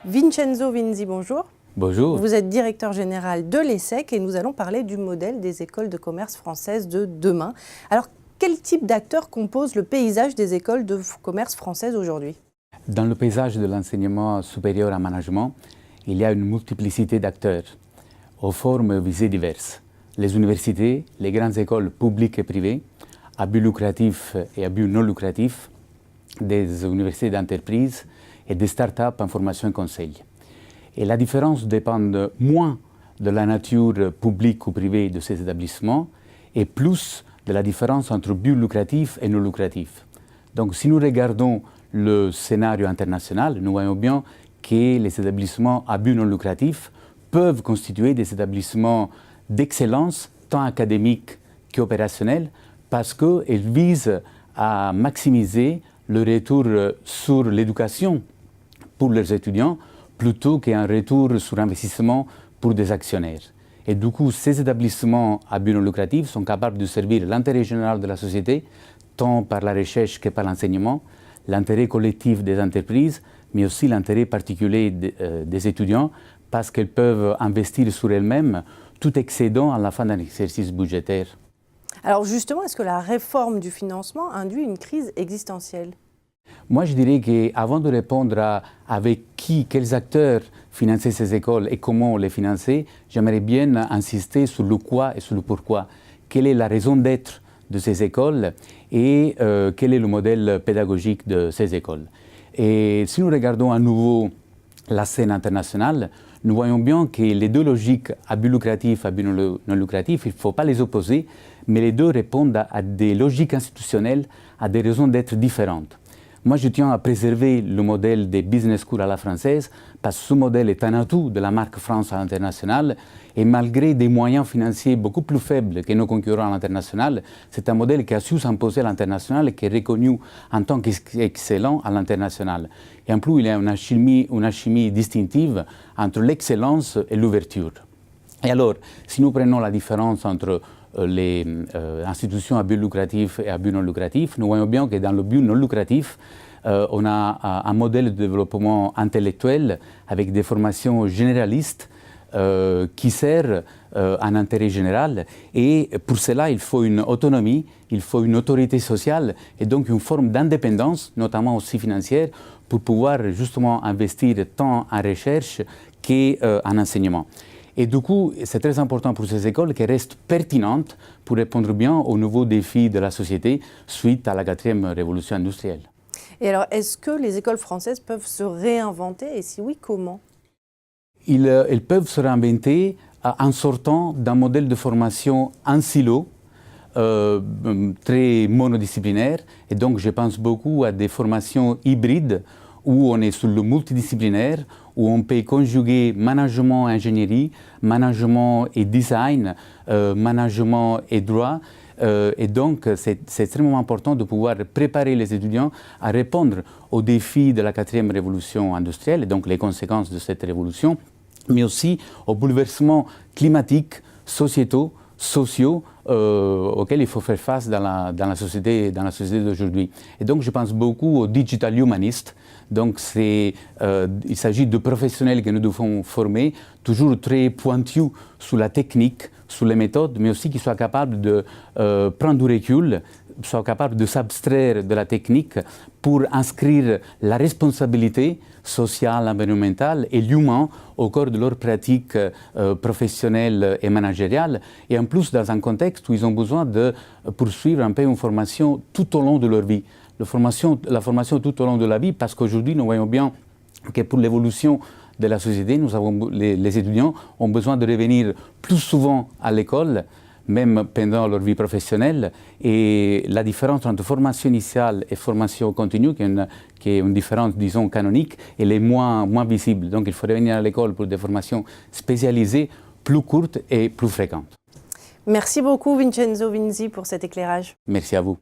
Vincenzo Vinzi, bonjour. Bonjour. Vous êtes directeur général de l'ESSEC et nous allons parler du modèle des écoles de commerce françaises de demain. Alors, quel type d'acteurs compose le paysage des écoles de commerce françaises aujourd'hui? Dans le paysage de l'enseignement supérieur en management, il y a une multiplicité d'acteurs aux formes visées diverses. Les universités, les grandes écoles publiques et privées, à but lucratif et à but non lucratif, des universités d'entreprise et des start-up en formation et conseil. Et la différence dépend moins de la nature publique ou privée de ces établissements et plus de la différence entre but lucratif et non lucratif. Donc si nous regardons le scénario international, nous voyons bien que les établissements à but non lucratif peuvent constituer des établissements d'excellence, tant académiques qu'opérationnels, parce qu'ils visent à maximiser le retour sur l'éducation pour leurs étudiants, plutôt qu'un retour sur investissement pour des actionnaires. Et du coup, ces établissements à but non lucratif sont capables de servir l'intérêt général de la société, tant par la recherche que par l'enseignement, l'intérêt collectif des entreprises, mais aussi l'intérêt particulier des étudiants, parce qu'elles peuvent investir sur elles-mêmes tout excédent à la fin d'un exercice budgétaire. Alors justement, est-ce que la réforme du financement induit une crise existentielle? Moi, je dirais qu'avant de répondre à avec qui, quels acteurs financer ces écoles et comment les financer, j'aimerais bien insister sur le quoi et sur le pourquoi. Quelle est la raison d'être de ces écoles et quel est le modèle pédagogique de ces écoles. Et si nous regardons à nouveau la scène internationale, nous voyons bien que les deux logiques à but lucratif, à but non lucratif, il ne faut pas les opposer, mais les deux répondent à des logiques institutionnelles, à des raisons d'être différentes. Moi, je tiens à préserver le modèle des business schools à la française, parce que ce modèle est un atout de la marque France à l'international, et malgré des moyens financiers beaucoup plus faibles que nos concurrents à l'international, c'est un modèle qui a su s'imposer à l'international et qui est reconnu en tant qu'excellent à l'international. Et en plus, il y a une alchimie distinctive entre l'excellence et l'ouverture. Et alors, si nous prenons la différence entre les institutions à but lucratif et à but non lucratif, nous voyons bien que dans le but non lucratif, on a un modèle de développement intellectuel avec des formations généralistes qui servent un intérêt général. Et pour cela, il faut une autonomie, il faut une autorité sociale et donc une forme d'indépendance, notamment aussi financière, pour pouvoir justement investir tant en recherche qu'en enseignement. Et du coup, c'est très important pour ces écoles qu'elles restent pertinentes pour répondre bien aux nouveaux défis de la société suite à la 4e révolution industrielle. Et alors, est-ce que les écoles françaises peuvent se réinventer et si oui, comment? Elles peuvent se réinventer en sortant d'un modèle de formation en silo, très monodisciplinaire. Et donc, je pense beaucoup à des formations hybrides où on est sur le multidisciplinaire, où on peut conjuguer management et ingénierie, management et design, management et droit. Et donc, c'est extrêmement important de pouvoir préparer les étudiants à répondre aux défis de la 4e révolution industrielle, et donc les conséquences de cette révolution, mais aussi aux bouleversements climatiques, sociétaux, sociaux, auxquels il faut faire face dans la société d'aujourd'hui. Et donc, je pense beaucoup aux digital humanistes. Donc, il s'agit de professionnels que nous devons former, toujours très pointus sur la technique, sur les méthodes, mais aussi qui soient capables de prendre du recul, soient capables de s'abstraire de la technique pour inscrire la responsabilité sociale, environnementale et l'humain au cœur de leur pratique professionnelle et managériale. Et en plus, dans un contexte où ils ont besoin de poursuivre un peu une formation tout au long de leur vie. La formation tout au long de la vie, parce qu'aujourd'hui, nous voyons bien que pour l'évolution de la société, les étudiants ont besoin de revenir plus souvent à l'école, même pendant leur vie professionnelle. Et la différence entre formation initiale et formation continue, qui est une différence, disons, canonique, elle est moins visible. Donc il faut revenir à l'école pour des formations spécialisées, plus courtes et plus fréquentes. Merci beaucoup Vincenzo Vinzi pour cet éclairage. Merci à vous.